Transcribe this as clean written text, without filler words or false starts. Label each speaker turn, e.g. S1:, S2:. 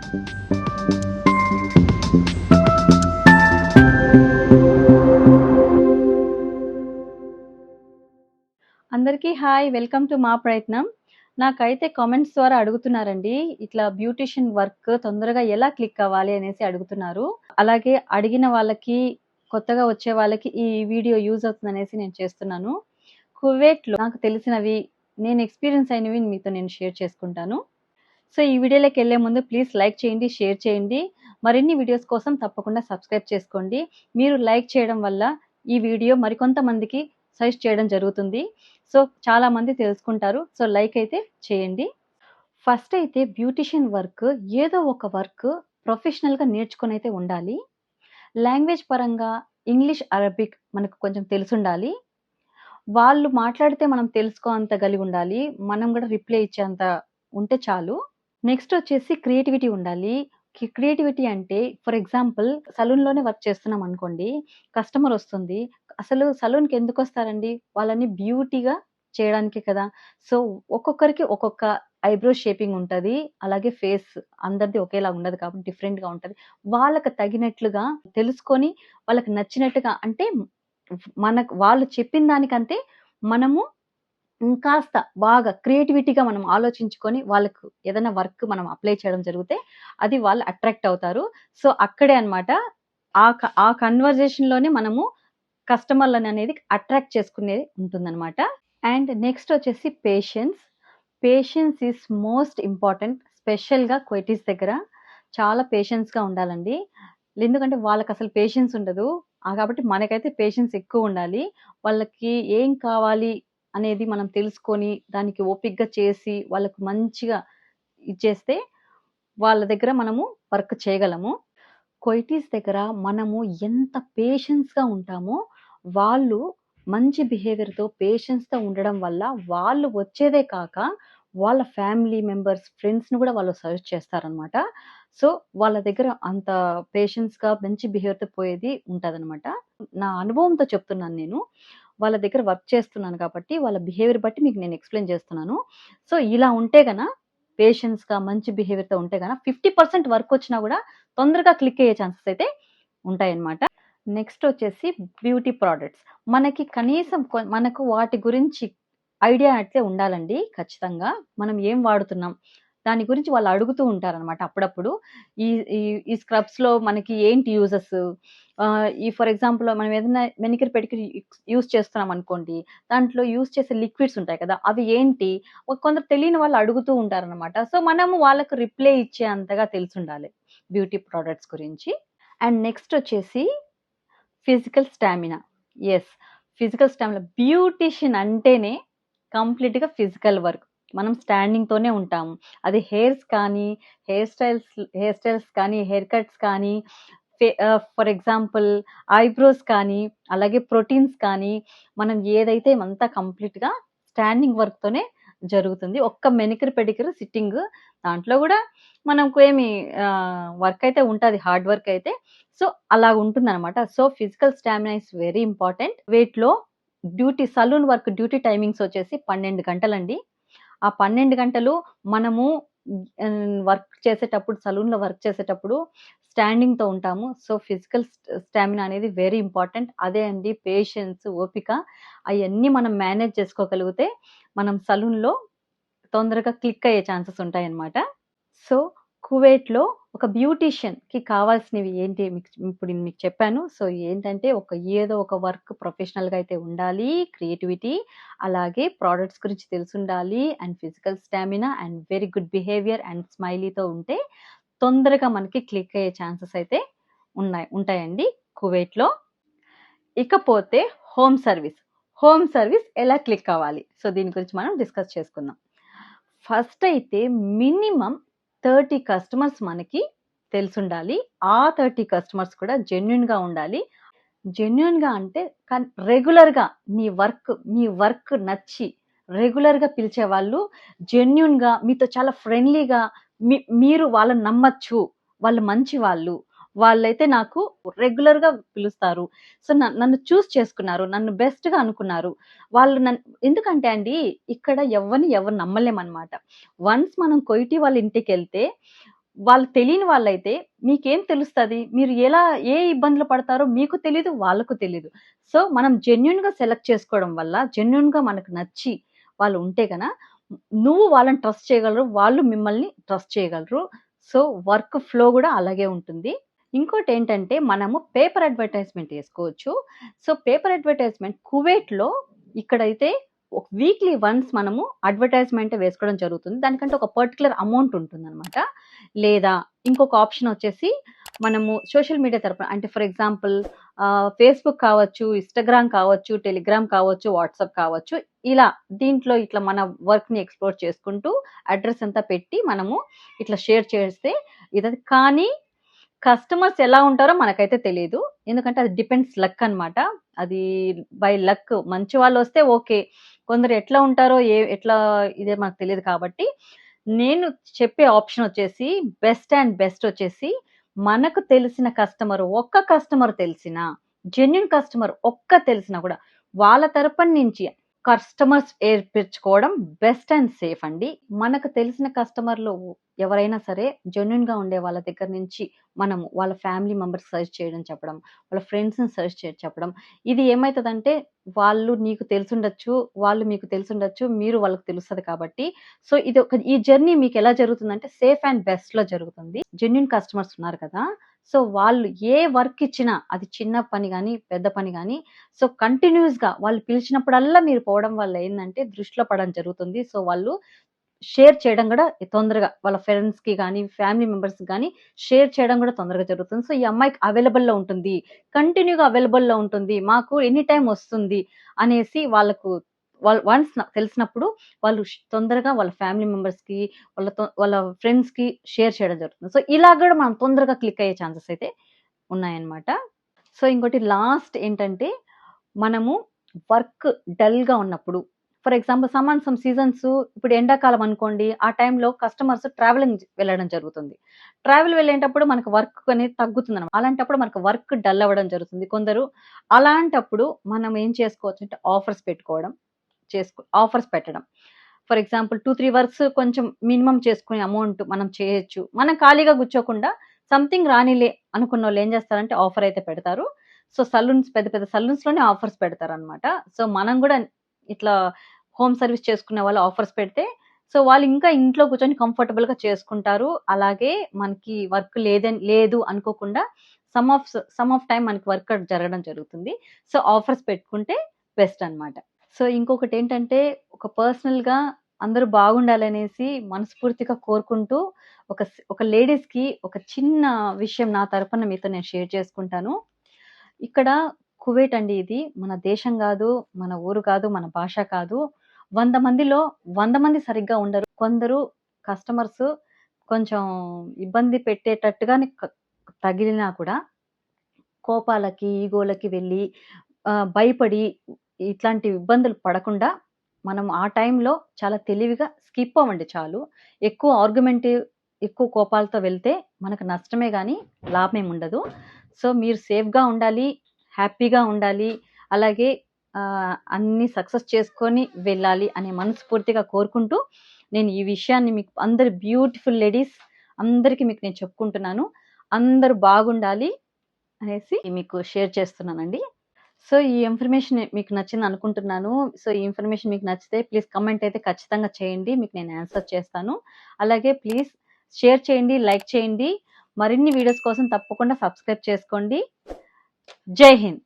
S1: అందరికీ hi! Welcome to మా ప్రయత్నం. నాకైతే కామెంట్స్ ద్వారా అడుగుతున్నారండి. ఇట్లా బ్యూటీషియన్ వర్క్ తొందరగా ఎలా క్లిక్ అవ్వాలి అనేసి అడుగుతున్నారు. అలాగే అడిగిన వాళ్ళకి, కొత్తగా వచ్చే వాళ్ళకి ఈ వీడియో యూజ్ అవుతుందనేసి నేను చేస్తున్నాను. కువైట్‌లో నాకు తెలిసినవి, నేను ఎక్స్‌పీరియన్స్ అయినవి మీతో నేను షేర్ చేసుకుంటాను. సో, ఈ వీడియోలోకెళ్ళే ముందు ప్లీజ్ లైక్ చేయండి, షేర్ చేయండి. మరిన్ని వీడియోస్ కోసం తప్పకుండా సబ్స్క్రైబ్ చేసుకోండి. మీరు లైక్ చేయడం వల్ల ఈ వీడియో మరికొంతమందికి సజెస్ట్ చేయడం జరుగుతుంది. సో, చాలామంది తెలుసుకుంటారు. సో, లైక్ అయితే చేయండి. ఫస్ట్ అయితే బ్యూటీషియన్ వర్క్ ఏదో ఒక వర్క్ ప్రొఫెషనల్‌గా నేర్చుకొనైతే ఉండాలి. లాంగ్వేజ్ పరంగా ఇంగ్లీష్, అరబిక్ మనకు కొంచెం తెలిసుండాలి. వాళ్ళు మాట్లాడితే మనం తెలుసుకోంత కలిగుండాలి. మనం గూడా రిప్లై ఇచ్చేంత ఉంటే చాలు. నెక్స్ట్ వచ్చేసి క్రియేటివిటీ ఉండాలి. క్రియేటివిటీ అంటే ఫర్ ఎగ్జాంపుల్ సలూన్‌లోనే వర్క్ చేస్తున్నాం అనుకోండి. కస్టమర్ వస్తుంది. అసలు సలూన్‌కి ఎందుకొస్తారండి? వాళ్ళని బ్యూటీగా చేయడానికే కదా! సో, ఒక్కొక్కరికి ఒక్కొక్క ఐబ్రో షేపింగ్ ఉంటది. అలాగే ఫేస్ అందరిది ఒకేలాగా ఉండదు కాబట్టి డిఫరెంట్‌గా ఉంటది. వాళ్ళకి తగినట్లుగా తెలుసుకొని, వాళ్ళకి నచ్చినట్టుగా అంటే మనకు వాళ్ళు చెప్పిన దానికంటే మనము ఇంకాస్త బాగా క్రియేటివిటీగా మనం ఆలోచించుకొని, వాళ్ళకు ఏదైనా వర్క్ మనం అప్లై చేయడం జరిగితే, అది వాళ్ళు అట్రాక్ట్ అవుతారు. సో, అక్కడే అన్నమాట ఆ కన్వర్జేషన్‌లోనే మనము కస్టమర్‌లననేది అట్రాక్ట్ చేసుకునేది ఉంటుందన్నమాట. అండ్ నెక్స్ట్ వచ్చేసి patience. Patience is most important. స్పెషల్‌గా క్వైటీస్ దగ్గర చాలా పేషెన్స్‌గా ఉండాలండి. ఎందుకంటే వాళ్ళకసలు పేషెన్స్ ఉండదు. కాబట్టి మనకైతే పేషెన్స్ ఎక్కువుండాలి. వాళ్ళకి ఏం కావాలి అనేది మనం తెలుసుకొని, దానికి ఓపికగా చేసి, వాళ్ళకి మంచిగా ఇచ్చేస్తే, వాళ్ళ దగ్గర మనము వర్క్ చేయగలము. క్వైటీస్ దగ్గర మనము ఎంత పేషెన్స్‌గా ఉంటామో, వాళ్ళు మంచి బిహేవియర్‌తో, పేషెన్స్‌తో ఉండడం వల్ల, వాళ్ళు వచ్చేదే కాక, వాళ్ళ ఫ్యామిలీ మెంబర్స్, ఫ్రెండ్స్‌ని గూడా వాళ్ళు సజెస్ట్ చేస్తారనమాట. సో, వాళ్ళ దగ్గర అంత పేషెన్స్‌గా, మంచి బిహేవియర్‌తో పోయేది ఉంటదనమాట. నా అనుభవంతో చెప్తున్నాను నేను. వాళ్ళ దగ్గర వర్క్ చేస్తున్నాను కాబట్టి, వాళ్ళ బిహేవియర్ బట్టి మీకు నేను ఎక్స్‌ప్లెయిన్ చేస్తున్నాను. సో, ఇలా ఉంటే పేషెన్స్‌గా, మంచి బిహేవియర్‌తో ఉంటే 50% వర్కొచ్చినా గూడా తొందరగా క్లిక్ అయ్యే ఛాన్సెస్ అయితే ఉంటాయన్నమాట. నెక్స్ట్ వచ్చేసి బ్యూటీ ప్రొడక్ట్స్. మనకి కనీసం మనకు వాటి గురించి ఐడియా అయితే ఉండాలండి ఖచ్చితంగా. మనం ఏం వాడుతున్నాం? దాని గురించి వాళ్ళు అడుగుతూ ఉంటారనమాట అప్పుడప్పుడు. ఈ ఈ ఈ స్క్రబ్స్‌లో మనకి ఏంటి యూజెస్? ఈ ఫర్ ఎగ్జాంపుల్ మనం ఏదైనా మెనిక్యూర్, పెడిక్యూర్ యూజ్ చేస్తున్నాం అనుకోండి. దాంట్లో యూజ్ చేసే లిక్విడ్స్ ఉంటాయి కదా! అవి ఏంటి? కొందరు తెలియని వాళ్ళు అడుగుతూ ఉంటారనమాట. సో, మనము వాళ్ళకి రిప్లై ఇచ్చే అంతగా తెలిసుండాలి బ్యూటీ ప్రొడక్ట్స్ గురించి. అండ్ నెక్స్ట్ వచ్చేసి physical stamina. Yes. Physical stamina. Beautician అంటేనే కంప్లీట్‌గా ఫిజికల్ వర్క్. మనం స్టాండింగ్‌తోనే ఉంటాము. అది హెయిర్ స్టైల్స్ కానీ, హెయిర్ కట్స్ కానీ, ఫర్ ఎగ్జాంపుల్ ఐబ్రోస్ కానీ, అలాగే ప్రోటీన్స్ కానీ, మనం ఏదైతే అంతా కంప్లీట్‌గా స్టాండింగ్ వర్క్‌తోనే జరుగుతుంది. ఒక్క మెనిక్యూర్, పెడిక్యూర్ సిట్టింగ్ దాంట్లో గూడా మనకు ఏమి వర్క్ అయితే ఉంటది. హార్డ్ వర్క్ అయితే. సో, అలాగుంటుందనమాట. So, physical stamina is very important. వీటిలో సలూన్ వర్క్ డ్యూటీ టైమింగ్స్ వచ్చేసి 12 గంటలండి. ఆ 12 గంటలు మనము వర్క్ చేసేటప్పుడు సలూన్‌లో వర్క్ చేసేటప్పుడు స్టాండింగ్‌తో ఉంటాము. సో, ఫిజికల్ స్టామినా అనేది వెరీ ఇంపార్టెంట్. అదే అండి పేషెన్స్, ఓపిక అయన్నీ మనం మేనేజ్ చేసుకోగలిగితే మనం సలూన్‌లో తొందరగా క్లిక్ అయ్యే ఛాన్సెస్ ఉంటాయన్నమాట. సో, కువైట్‌లో ఒక బ్యూటీషియన్‌కి కావాల్సినవి ఏంటి ఇప్పుడు మీకు చెప్పాను. సో, ఏంటంటే ఏదో ఒక వర్క్ ప్రొఫెషనల్‌గా అయితే ఉండాలి. క్రియేటివిటీ, అలాగే ప్రొడక్ట్స్ గురించి తెలిసుండాలి. And physical stamina and very good behaviour and స్మైలీతో ఉంటే తొందరగా మనకి క్లిక్ అయ్యే ఛాన్సెస్ అయితే ఉంటాయండి కువైట్‌లో. ఇకపోతే హోమ్ సర్వీస్. హోమ్ సర్వీస్ ఎలా క్లిక్ అవ్వాలి? సో, దీని గురించి మనం డిస్కస్ చేసుకుందాం. ఫస్ట్ అయితే మినిమమ్ 30 కస్టమర్స్ మనకి తెలిసుండాలి. ఆ 30 కస్టమర్స్ కూడా జెన్యూన్‌గా ఉండాలి. జెన్యూన్‌గా అంటే రెగ్యులర్‌గా మీ వర్క్ నచ్చి రెగ్యులర్‌గా పిలిచేవాళ్ళు, జెన్యూన్‌గా మీతో చాలా ఫ్రెండ్లీగా మీరు వాళ్ళని నమ్మొచ్చు. వాళ్ళు మంచివాళ్ళు. వాళ్ళైతే నాకు రెగ్యులర్‌గా పిలుస్తారు. సో, నన్ను చేసుకున్నారు. నన్ను బెస్ట్‌గా అనుకున్నారు. వాళ్ళు ఎందుకంటే అండి ఇక్కడ ఎవరు నమ్మలేమనమాట. వన్స్ మనం కొయిటీ వాళ్ళ ఇంటికెళ్తే వాళ్ళు తెలియని వాళ్ళైతే మీకేం తెలుస్తది? మీరు ఎలా ఏ ఇబ్బందులు పడతారో మీకు తెలీదు, వాళ్ళకు తెలీదు. సో, మనం జెన్యూన్‌గా సెలెక్ట్ చేసుకోవడం వల్ల, జెన్యూన్‌గా మనకు నచ్చి వాళ్ళు ఉంటే నువ్వు వాళ్ళని ట్రస్ట్ చేయగలరు. వాళ్ళు మిమ్మల్ని ట్రస్ట్ చేయగలరు. సో, వర్క్ ఫ్లో గూడా అలాగే ఉంటుంది. ఇంకోటేంటంటే మనము పేపర్ అడ్వర్టైజ్‌మెంట్ ఏసుకోవచ్చు. సో, పేపర్ అడ్వర్టైజ్‌మెంట్ కువైట్‌లో ఇక్కడైతే వీక్లీ వన్స్ మనము అడ్వర్టైజ్‌మెంట్ వేసుకోవడం జరుగుతుంది. దానికంటే ఒక పర్టిక్యులర్ అమౌంట్ ఉంటుందనమాట. లేదా ఇంకొక ఆప్షన్ వచ్చేసి మనము సోషల్ మీడియా తరపున అంటే ఫర్ ఎగ్జాంపుల్ ఫేస్‌బుక్ కావచ్చు, ఇన్‌స్టాగ్రామ్ కావచ్చు, టెలిగ్రామ్ కావచ్చు, వాట్సాప్ కావచ్చు. ఇలా దీంట్లో ఇట్లా మన వర్క్‌ని ఎక్స్‌ప్లోర్ చేసుకుంటూ అడ్రెస్ అంతా పెట్టి మనము ఇట్లా షేర్ చేస్తే ఇదది కానీ కస్టమర్స్ ఎలా ఉంటారో మనకైతే తెలీదు. ఎందుకంటే అది డిపెండ్స్ లక్ అన్నమాట. అది బై లక్ మంచి వాళ్ళొస్తే ఓకే. కొందరు ఎట్లా ఉంటారో ఎట్లా ఇదే మనకు తెలీదు కాబట్టి, నేను చెప్పే ఆప్షన్ వచ్చేసి బెస్ట్ వచ్చేసి మనకు తెలిసిన కస్టమర్ ఒక్క కస్టమర్ తెలిసినా, జెన్యూన్ కస్టమర్ తెలిసినా కూడా వాళ్ళ తరపున నుంచి కస్టమర్స్ ఏర్పరచుకోవడం బెస్ట్ అండ్ సేఫ్ అండి. మనకు తెలిసిన కస్టమర్‌లో ఎవరైనా సరే జెన్యూన్‌గా ఉండే వాళ్ళ దగ్గర నుంచి మనము వాళ్ళ ఫ్యామిలీ మెంబర్స్ సెర్చ్ చేయడం చెప్పడం, వాళ్ళ ఫ్రెండ్స్‌ని సెర్చ్ చేయడం చెప్పడం. ఇది ఏమైతదంటే వాళ్ళు నీకు తెలిసుండొచ్చు, వాళ్ళు మీకు తెలిసుండొచ్చు, మీరు వాళ్ళకి తెలుస్తది కాబట్టి సో, ఈ జర్నీ మీకెలా జరుగుతుందంటే సేఫ్ అండ్ బెస్ట్‌లో జరుగుతుంది. జెన్యూన్ కస్టమర్స్ ఉన్నారు కదా! సో, వాళ్ళు ఏ వర్క్ ఇచ్చినా అది చిన్న పని గాని, పెద్ద పని గాని సో, కంటిన్యూయస్‌గా వాళ్ళు పిలిచినప్పుడల్లా మీరు పోవడం వల్ల ఏందంటే దృష్టిలో పడడం జరుగుతుంది. సో, వాళ్ళు షేర్ చేయడం గూడా తొందరగా వాళ్ళ ఫ్రెండ్స్‌కి గాని, ఫ్యామిలీ మెంబర్స్‌కి గాని షేర్ చేయడం గూడా తొందరగా జరుగుతుంది. సో, ఈ అమ్మాయికి అవైలబుల్‌లో ఉంటుంది. కంటిన్యూ‌గా అవైలబుల్‌లో ఉంటుంది. మాకు ఎనీ టైమ్ వస్తుంది అనేసి వాళ్ళు వన్స్ తెలిసినప్పుడు వాళ్ళు తొందరగా వాళ్ళ ఫ్యామిలీ మెంబర్స్‌కి, వాళ్ళ ఫ్రెండ్స్‌కి షేర్ చేయడం జరుగుతుంది. సో, ఇలా గూడా మనం తొందరగా క్లిక్ అయ్యే ఛాన్సెస్ అయితే ఉన్నాయన్నమాట. సో, ఇంకోటి లాస్ట్ ఏంటంటే మనము వర్క్ డల్‌గా ఉన్నప్పుడు ఫర్ ఎగ్జాంపుల్ సమ్ సీజన్స్ ఇప్పుడు ఎండాకాలం అనుకోండి. ఆ టైంలో కస్టమర్స్ ట్రావెలింగ్ వెళ్ళడం జరుగుతుంది. ట్రావెల్ వెళ్ళేటప్పుడు మనకు వర్క్ అనేది తగ్గుతుందనమాట. అలాంటప్పుడు మనకు వర్క్ డల్ అవ్వడం జరుగుతుంది. అలాంటప్పుడు మనం ఏం చేసుకోవచ్చంటే ఆఫర్స్ పెట్టడం. ఫర్ ఎగ్జాంపుల్ 2, 3 వర్క్స్ కొంచెం మినిమమ్ చేసుకునే అమౌంట్ మనం చేయొచ్చు. మనం ఖాళీగా కూర్చోకుండా సంథింగ్ రానిలే అనుకున్నోళ్ళు ఏం చేస్తారంటే ఆఫర్ అయితే పెడతారు. సో, పెద్ద పెద్ద సలూన్స్‌లోనే ఆఫర్స్ పెడతారనమాట. సో, మనం గూడా ఇట్లా హోమ్ సర్విస్ చేసుకునే వాళ్ళు ఆఫర్స్ పెడితే, సో, వాళ్ళు ఇంకా ఇంట్లో కూర్చొని కంఫర్టబుల్‌గా చేసుకుంటారు. అలాగే మనకి వర్క్ లేదు అనుకోకుండా సమ్ ఆఫ్ టైమ్ మనకి వర్క్ జరగడం జరుగుతుంది. సో, ఆఫర్స్ పెట్టుకుంటే బెస్ట్ అనమాట. సో, ఇంకొకటేంటంటే ఒక పర్సనల్‌గా అందరూ బాగుండాలనేసి మనస్ఫూర్తిగా కోరుకుంటూ ఒక లేడీస్‌కి ఒక చిన్న విషయం నా తరపున మీతో నేను షేర్ చేసుకుంటాను. ఇక్కడ కువైట్ అండి ఇది. మన దేశం గాదు, మన ఊరు కాదు, మన భాష కాదు. 100 మందిలో 100 మంది సరిగ్గా ఉండరు. కొందరు కస్టమర్స్ కొంచెం ఇబ్బంది పెట్టేటట్టుగానే తగిలినా కూడా కోపాలకి, ఈగోలకి వెళ్ళి భయపడి ఇట్లాంటి ఇబ్బందులు పడకుండా మనం ఆ టైంలో చాలా తెలివిగా స్కిప్ అవ్వండి చాలు. ఎక్కువ కోపాలతో వెళ్తే మనకు నష్టమే గానీ లాభమేముండదు. సో, మీరు సేఫ్‌గా ఉండాలి, హ్యాపీగా ఉండాలి. అలాగే అన్నీ సక్సెస్ చేసుకొని వెళ్ళాలి అని మనస్ఫూర్తిగా కోరుకుంటూ, నేను ఈ విషయాన్ని మీకు అందరు బ్యూటిఫుల్ లేడీస్ అందరికి మీకు నేను చెప్పుకుంటున్నాను. అందరూ బాగుండాలి అనేసి మీకు షేర్ చేస్తున్నానండి. సో, ఈ ఇన్ఫర్మేషన్ మీకు నచ్చిందనుకుంటున్నాను. సో, ఈ ఇన్ఫర్మేషన్ మీకు నచ్చితే ప్లీజ్ కామెంట్ అయితే ఖచ్చితంగా చేయండి. మీకు నేను ఆన్సర్ చేస్తాను. అలాగే ప్లీజ్ షేర్ చేయండి, లైక్ చేయండి. మరిన్ని వీడియోస్ కోసం తప్పకుండా సబ్స్క్రైబ్ చేసుకోండి. జై హింద్.